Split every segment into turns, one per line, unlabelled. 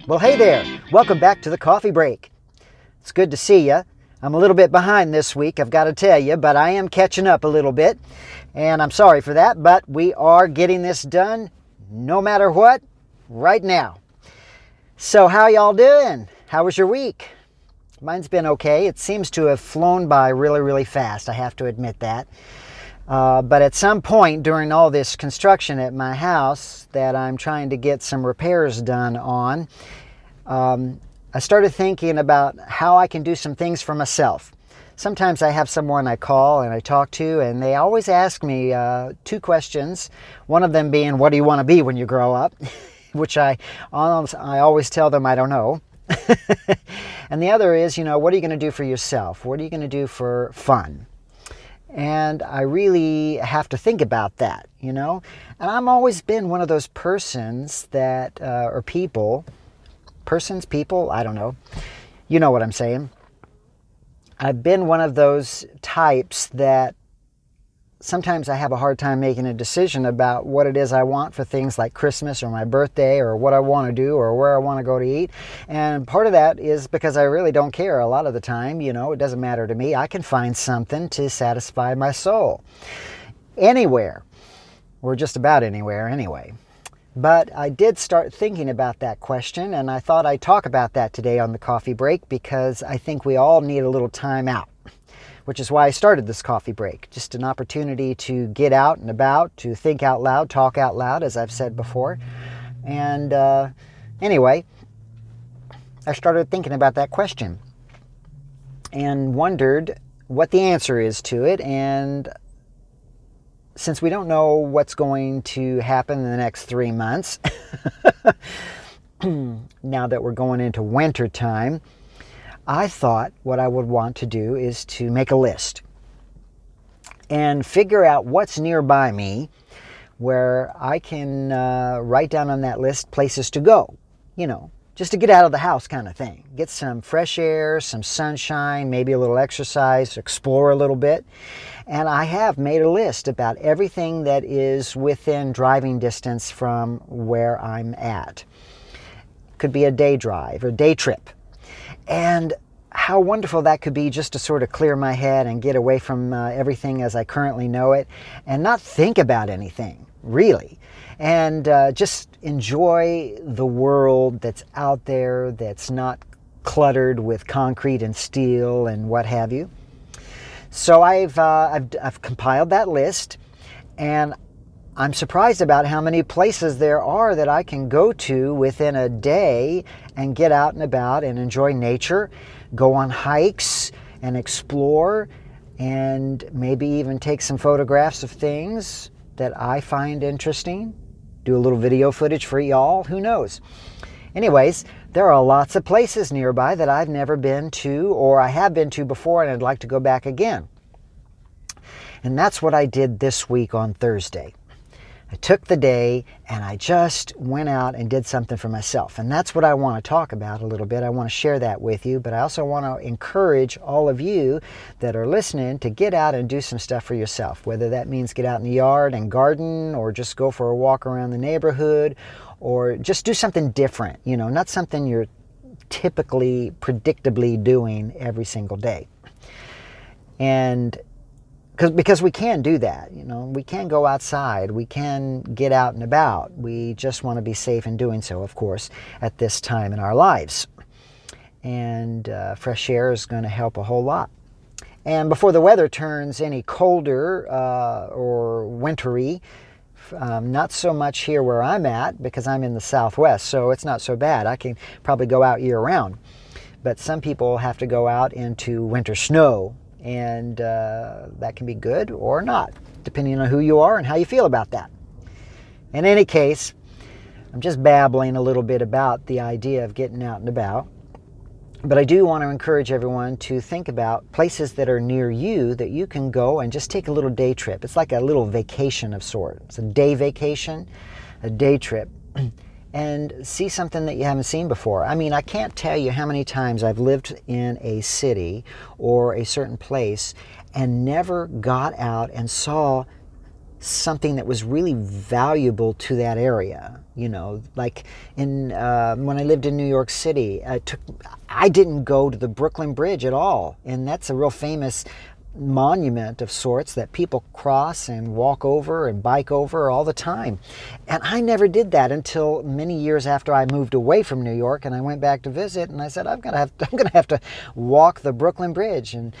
Well, hey there. Welcome back to the Coffee Break. It's good to see you. I'm a little bit behind this week, I've got to tell you, but I am catching up a little bit, and I'm sorry for that, but we are getting this done no matter what right now. So how y'all doing? How was your week? Mine's been okay. It seems to have flown by really, really fast, I have to admit that. But at some point during all this construction at my house that I'm trying to get some repairs done on, I started thinking about how I can do some things for myself. Sometimes I have someone I call and I talk to, and they always ask me two questions. One of them being, what do you want to be when you grow up? Which I always tell them I don't know. And the other is, what are you going to do for yourself? What are you going to do for fun? And I really have to think about that, And I've always been one of those persons that, or people, I don't know. You know what I'm saying. I've been one of those types that sometimes I have a hard time making a decision about what it is I want for things like Christmas or my birthday or what I want to do or where I want to go to eat. And part of that is because I really don't care a lot of the time. It doesn't matter to me. I can find something to satisfy my soul anywhere, or just about anywhere anyway. But I did start thinking about that question, and I thought I'd talk about that today on the Coffee Break because I think we all need a little time out, which is why I started this Coffee Break. Just an opportunity to get out and about, to think out loud, talk out loud, as I've said before. And anyway, I started thinking about that question and wondered what the answer is to it. And since we don't know what's going to happen in the next 3 months, now that we're going into winter time, I thought what I would want to do is to make a list and figure out what's nearby me where I can write down on that list places to go, just to get out of the house kind of thing. Get some fresh air, some sunshine, maybe a little exercise, explore a little bit. And I have made a list about everything that is within driving distance from where I'm at. Could be a day drive or day trip. And how wonderful that could be just to sort of clear my head and get away from everything as I currently know it and not think about anything, really. And just enjoy the world that's out there that's not cluttered with concrete and steel and what have you. So I've compiled that list, and I'm surprised about how many places there are that I can go to within a day and get out and about and enjoy nature, go on hikes and explore, and maybe even take some photographs of things that I find interesting. Do a little video footage for y'all, who knows? Anyways, there are lots of places nearby that I've never been to or I have been to before and I'd like to go back again. And that's what I did this week on Thursday. I took the day and I just went out and did something for myself. And that's what I want to talk about a little bit. I want to share that with you, but I also want to encourage all of you that are listening to get out and do some stuff for yourself, whether that means get out in the yard and garden or just go for a walk around the neighborhood or just do something different, not something you're typically, predictably doing every single day. And because we can do that, we can go outside, we can get out and about. We just want to be safe in doing so, of course, at this time in our lives. And fresh air is going to help a whole lot. And before the weather turns any colder or wintry, not so much here where I'm at because I'm in the Southwest, so it's not so bad. I can probably go out year round. But some people have to go out into winter snow, and that can be good or not, depending on who you are and how you feel about that. In any case, I'm just babbling a little bit about the idea of getting out and about. But I do want to encourage everyone to think about places that are near you that you can go and just take a little day trip. It's like a little vacation of sorts. It's a day vacation, a day trip, and see something that you haven't seen before. I mean, I can't tell you how many times I've lived in a city or a certain place and never got out and saw something that was really valuable to that area. You know, like when I lived in New York City, I didn't go to the Brooklyn Bridge at all, and that's a real famous monument of sorts that people cross and walk over and bike over all the time. And I never did that until many years after I moved away from New York, and I went back to visit, and I said, I'm gonna have to walk the Brooklyn Bridge. And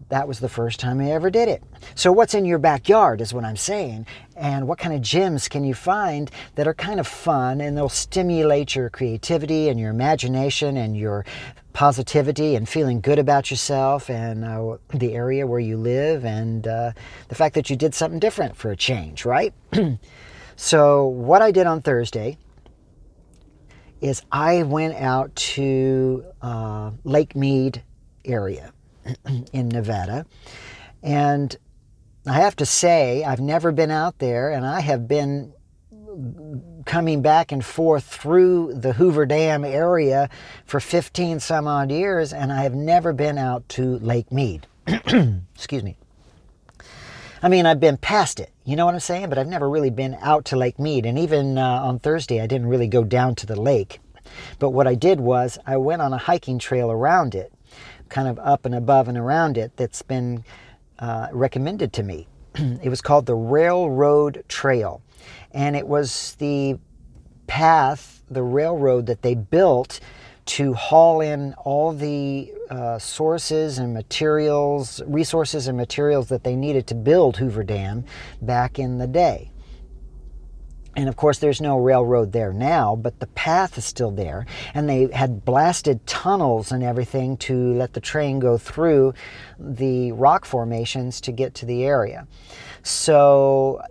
that was the first time I ever did it. So what's in your backyard is what I'm saying, and what kind of gems can you find that are kind of fun and they'll stimulate your creativity and your imagination and your positivity and feeling good about yourself and the area where you live, and the fact that you did something different for a change, right? So what I did on Thursday is I went out to Lake Mead area in Nevada, and I have to say I've never been out there, and I have been coming back and forth through the Hoover Dam area for 15 some odd years, and I have never been out to Lake Mead. Excuse me. I mean, I've been past it, you know what I'm saying? But I've never really been out to Lake Mead, and even on Thursday I didn't really go down to the lake. But what I did was I went on a hiking trail around it, kind of up and above and around it, that's been recommended to me. It was called the Railroad Trail, and it was the path, the railroad that they built to haul in all the resources and materials that they needed to build Hoover Dam back in the day. And of course there's no railroad there now, but the path is still there, and they had blasted tunnels and everything to let the train go through the rock formations to get to the area. So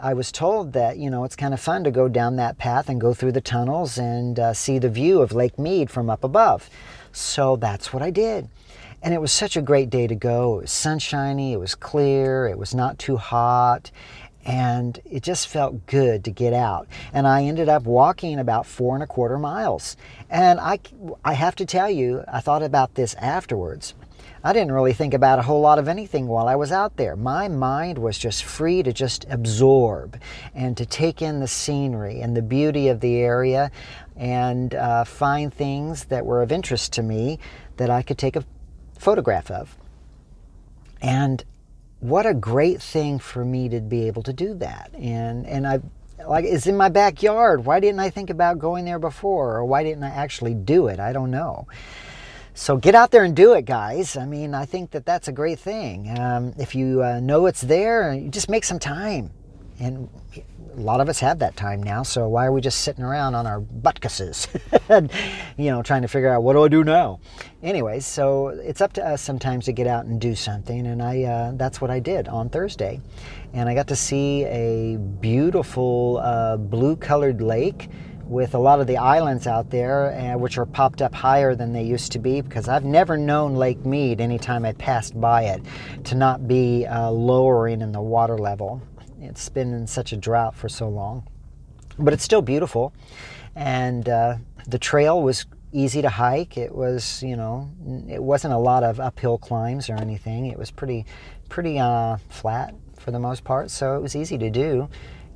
I was told that, you know, it's kind of fun to go down that path and go through the tunnels and see the view of Lake Mead from up above. So that's what I did. And it was such a great day to go. It was sunshiny, it was clear, it was not too hot, and it just felt good to get out. And I ended up walking about 4.25 miles. And I have to tell you, I thought about this afterwards. I didn't really think about a whole lot of anything while I was out there. My mind was just free to just absorb and to take in the scenery and the beauty of the area, and find things that were of interest to me that I could take a photograph of. And what a great thing for me to be able to do that. And I, like, it's in my backyard. Why didn't I think about going there before? Or why didn't I actually do it? I don't know. So get out there and do it, guys. I mean, I think that that's a great thing. If you know it's there, you just make some time. And a lot of us have that time now, so why are we just sitting around on our buttcusses, you know, trying to figure out, what do I do now? Anyways, so it's up to us sometimes to get out and do something, and that's what I did on Thursday. And I got to see a beautiful blue-colored lake with a lot of the islands out there, which are popped up higher than they used to be, because I've never known Lake Mead, anytime I passed by it, to not be lowering in the water level. It's been in such a drought for so long. But it's still beautiful. And the trail was easy to hike. It was, you know, it wasn't a lot of uphill climbs or anything. It was pretty flat for the most part, so it was easy to do.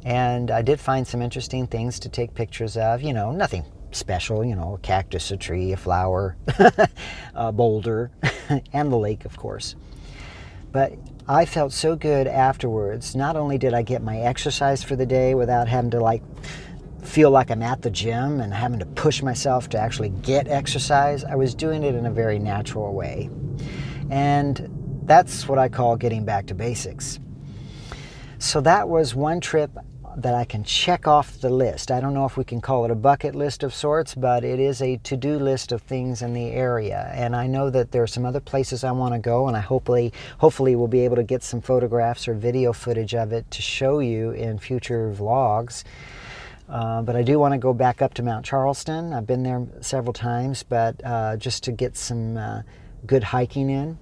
And I did find some interesting things to take pictures of, you know, nothing special, you know, a cactus, a tree, a flower, a boulder, and the lake, of course. But I felt so good afterwards. Not only did I get my exercise for the day without having to feel like I'm at the gym and having to push myself to actually get exercise, I was doing it in a very natural way. And that's what I call getting back to basics. So that was one trip that I can check off the list. I don't know if we can call it a bucket list of sorts, but it is a to-do list of things in the area. And I know that there are some other places I want to go, and I hopefully will be able to get some photographs or video footage of it to show you in future vlogs. But I do want to go back up to Mount Charleston. I've been there several times, but just to get some good hiking in.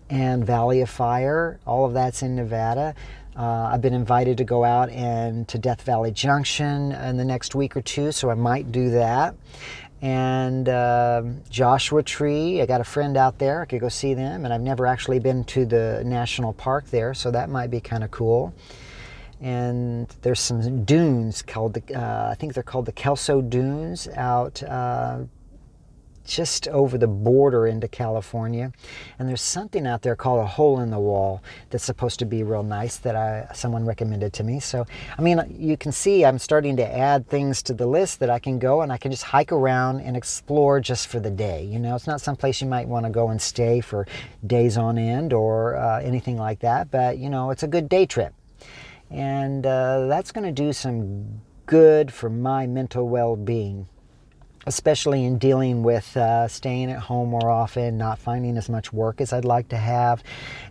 And Valley of Fire, all of that's in Nevada. I've been invited to go out and to Death Valley Junction in the next week or two, so I might do that. And Joshua Tree, I got a friend out there, I could go see them, and I've never actually been to the national park there, so that might be kind of cool. And there's some dunes called, I think they're called the Kelso Dunes out just over the border into California. And there's something out there called a hole in the wall that's supposed to be real nice that someone recommended to me. So, I mean, you can see I'm starting to add things to the list that I can go and I can just hike around and explore just for the day. You know, it's not someplace you might want to go and stay for days on end or anything like that, but you know, it's a good day trip. And that's going to do some good for my mental well-being, especially in dealing with staying at home more often, not finding as much work as I'd like to have,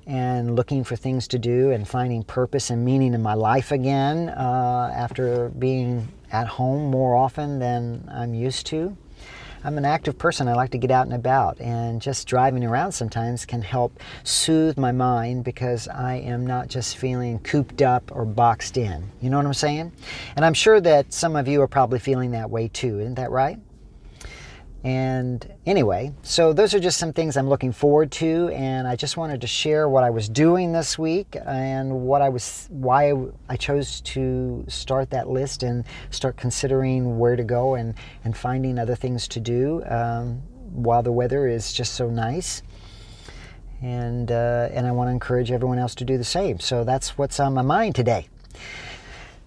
and looking for things to do and finding purpose and meaning in my life again after being at home more often than I'm used to. I'm an active person. I like to get out and about, and just driving around sometimes can help soothe my mind because I am not just feeling cooped up or boxed in. You know what I'm saying? And I'm sure that some of you are probably feeling that way too. Isn't that right? And anyway, so those are just some things I'm looking forward to, and I just wanted to share what I was doing this week and why I chose to start that list and start considering where to go and finding other things to do while the weather is just so nice. And I want to encourage everyone else to do the same. So that's what's on my mind today.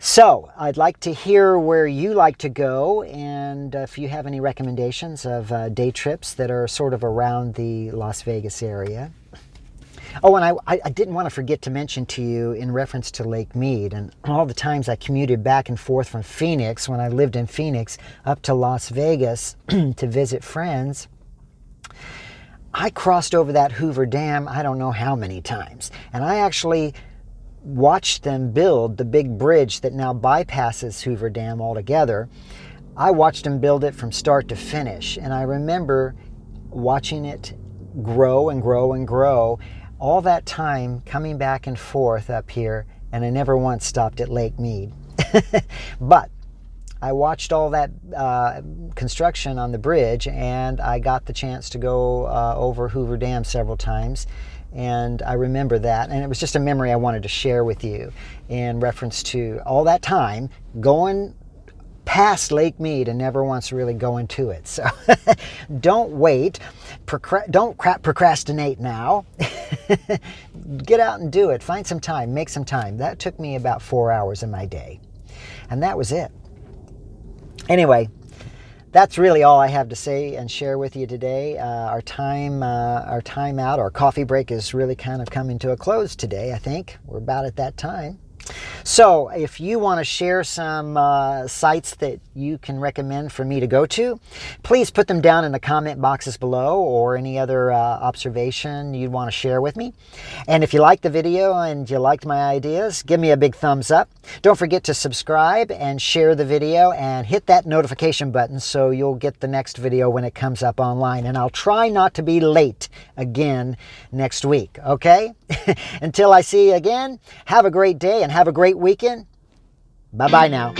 So I'd like to hear where you like to go, and if you have any recommendations of day trips that are sort of around the Las Vegas area. Oh, and I didn't want to forget to mention to you in reference to Lake Mead and all the times I commuted back and forth from Phoenix when I lived in Phoenix up to Las Vegas to visit friends. I crossed over that Hoover Dam I don't know how many times, and I actually watched them build the big bridge that now bypasses Hoover Dam altogether. I watched them build it from start to finish, and I remember watching it grow and grow and grow all that time, coming back and forth up here, and I never once stopped at Lake Mead. But I watched all that construction on the bridge, and I got the chance to go over Hoover Dam several times. And I remember that, and it was just a memory I wanted to share with you in reference to all that time going past Lake Mead and never once really going to it. So don't wait, don't procrastinate now. Get out and do it. Find some time, make some time. That took me about 4 hours of my day, and that was it. Anyway, that's really all I have to say and share with you today. Our time out, our coffee break is really kind of coming to a close today, I think. We're about at that time. So if you want to share some sites that you can recommend for me to go to, please put them down in the comment boxes below, or any other observation you'd want to share with me. And if you liked the video and you liked my ideas, give me a big thumbs up. Don't forget to subscribe and share the video and hit that notification button so you'll get the next video when it comes up online. And I'll try not to be late again next week, okay? Until I see you again, have a great day and have a great weekend. Bye-bye now.